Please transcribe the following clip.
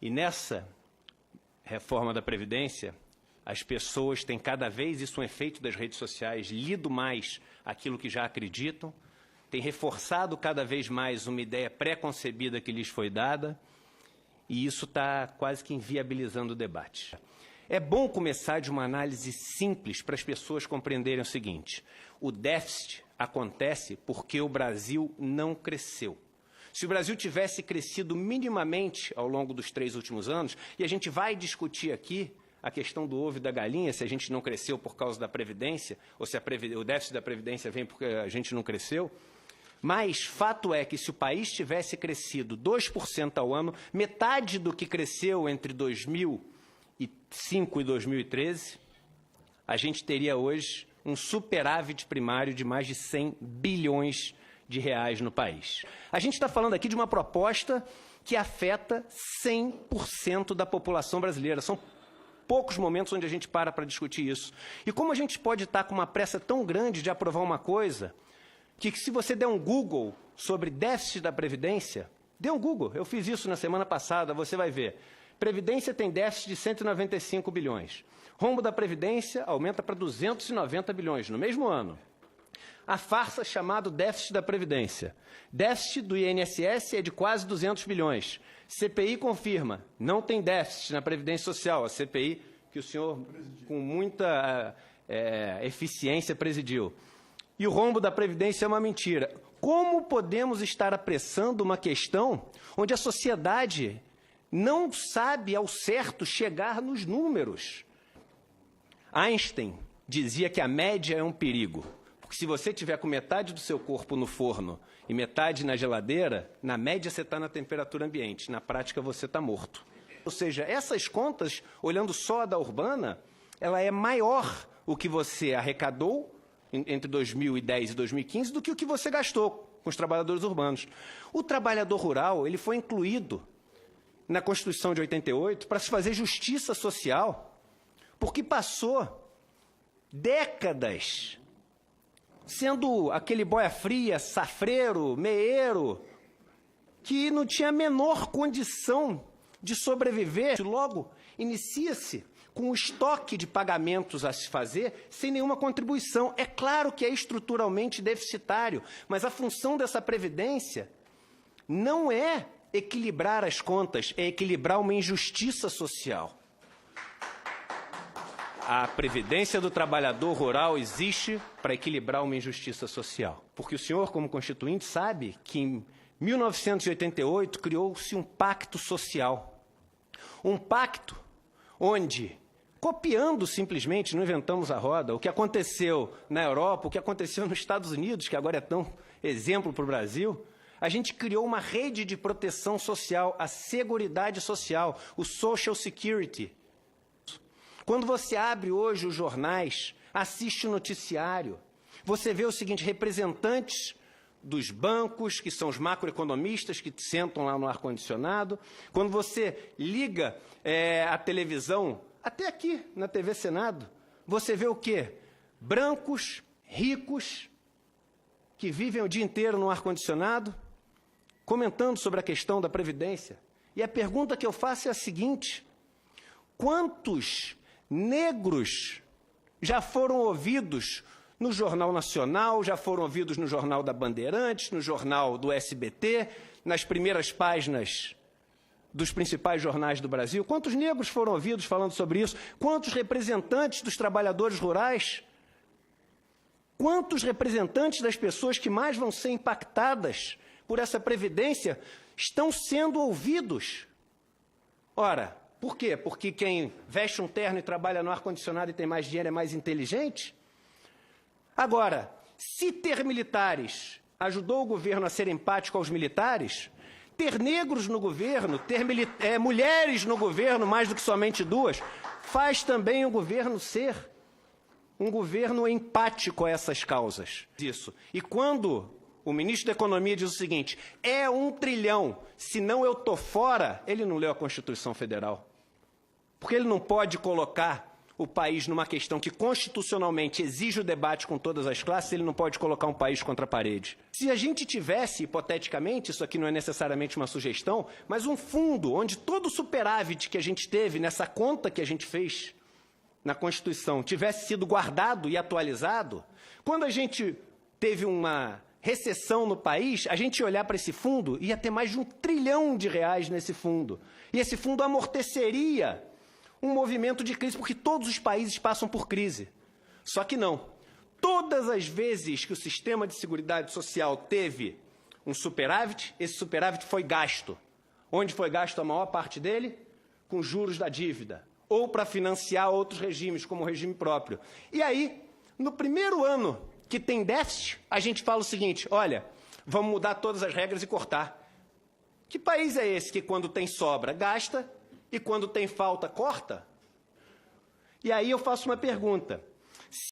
E nessa reforma da Previdência, as pessoas têm cada vez, isso é um efeito das redes sociais, lido mais aquilo que já acreditam, têm reforçado cada vez mais uma ideia pré-concebida que lhes foi dada, e isso está quase que inviabilizando o debate. É bom começar de uma análise simples para as pessoas compreenderem o seguinte: o déficit acontece porque o Brasil não cresceu. Se o Brasil tivesse crescido minimamente ao longo dos 3 últimos anos, e a gente vai discutir aqui a questão do ovo e da galinha, se a gente não cresceu por causa da Previdência, ou se o déficit da Previdência vem porque a gente não cresceu, mas fato é que se o país tivesse crescido 2% ao ano, metade do que cresceu entre 2005 e 2013, a gente teria hoje um superávit primário de mais de 100 bilhões de reais no país. A gente está falando aqui de uma proposta que afeta 100% da população brasileira. São poucos momentos onde a gente para discutir isso. E como a gente pode estar com uma pressa tão grande de aprovar uma coisa que se você der um Google sobre déficit da Previdência, dê um Google, eu fiz isso na semana passada, você vai ver. Previdência tem déficit de 195 bilhões. Rombo da Previdência aumenta para 290 bilhões no mesmo ano. A farsa chamada déficit da Previdência. Déficit do INSS é de quase 200 bilhões. CPI confirma, não tem déficit na Previdência Social. A CPI que o senhor, com muita eficiência, presidiu. E o rombo da Previdência é uma mentira. Como podemos estar apressando uma questão onde a sociedade não sabe ao certo chegar nos números? Einstein dizia que a média é um perigo. Porque se você tiver com metade do seu corpo no forno e metade na geladeira, na média você está na temperatura ambiente, na prática você está morto. Ou seja, essas contas, olhando só a da urbana, ela é maior o que você arrecadou entre 2010 e 2015 do que o que você gastou com os trabalhadores urbanos. O trabalhador rural, ele foi incluído na Constituição de 88 para se fazer justiça social, porque passou décadas sendo aquele boia fria, safreiro, meeiro, que não tinha a menor condição de sobreviver. Logo, inicia-se com o estoque de pagamentos a se fazer sem nenhuma contribuição. É claro que é estruturalmente deficitário, mas a função dessa Previdência não é equilibrar as contas, é equilibrar uma injustiça social. A Previdência do Trabalhador Rural existe para equilibrar uma injustiça social. Porque o senhor, como constituinte, sabe que em 1988 criou-se um pacto social. Um pacto onde, copiando simplesmente, não inventamos a roda, o que aconteceu na Europa, o que aconteceu nos Estados Unidos, que agora é tão exemplo para o Brasil, a gente criou uma rede de proteção social, a Seguridade Social, o Social Security. Quando você abre hoje os jornais, assiste o noticiário, você vê o seguinte: representantes dos bancos, que são os macroeconomistas que sentam lá no ar-condicionado. Quando você liga a televisão, até aqui na TV Senado, você vê o quê? Brancos, ricos, que vivem o dia inteiro no ar-condicionado, comentando sobre a questão da Previdência. E a pergunta que eu faço é a seguinte: quantos negros já foram ouvidos no Jornal Nacional, já foram ouvidos no Jornal da Bandeirantes, no Jornal do SBT, nas primeiras páginas dos principais jornais do Brasil? Quantos negros foram ouvidos falando sobre isso? Quantos representantes dos trabalhadores rurais? Quantos representantes das pessoas que mais vão ser impactadas por essa Previdência estão sendo ouvidos? Ora, por quê? Porque quem veste um terno e trabalha no ar-condicionado e tem mais dinheiro é mais inteligente? Agora, se ter militares ajudou o governo a ser empático aos militares, ter negros no governo, ter mulheres no governo, mais do que somente 2, faz também o governo ser um governo empático a essas causas. Isso. E quando o ministro da Economia diz o seguinte: é 1 trilhão, senão eu estou fora, ele não leu a Constituição Federal. Porque ele não pode colocar o país numa questão que constitucionalmente exige o debate com todas as classes, ele não pode colocar um país contra a parede. Se a gente tivesse, hipoteticamente, isso aqui não é necessariamente uma sugestão, mas um fundo onde todo o superávit que a gente teve nessa conta que a gente fez na Constituição tivesse sido guardado e atualizado, quando a gente teve uma recessão no país, a gente ia olhar para esse fundo e ia ter mais de R$1 trilhão nesse fundo. E esse fundo amorteceria um movimento de crise, porque todos os países passam por crise. Só que não. Todas as vezes que o sistema de seguridade social teve um superávit, esse superávit foi gasto. Onde foi gasto a maior parte dele? Com juros da dívida. Ou para financiar outros regimes, como o regime próprio. E aí, no primeiro ano que tem déficit, a gente fala o seguinte, olha, vamos mudar todas as regras e cortar. Que país é esse que quando tem sobra, gasta, e quando tem falta, corta? E aí eu faço uma pergunta.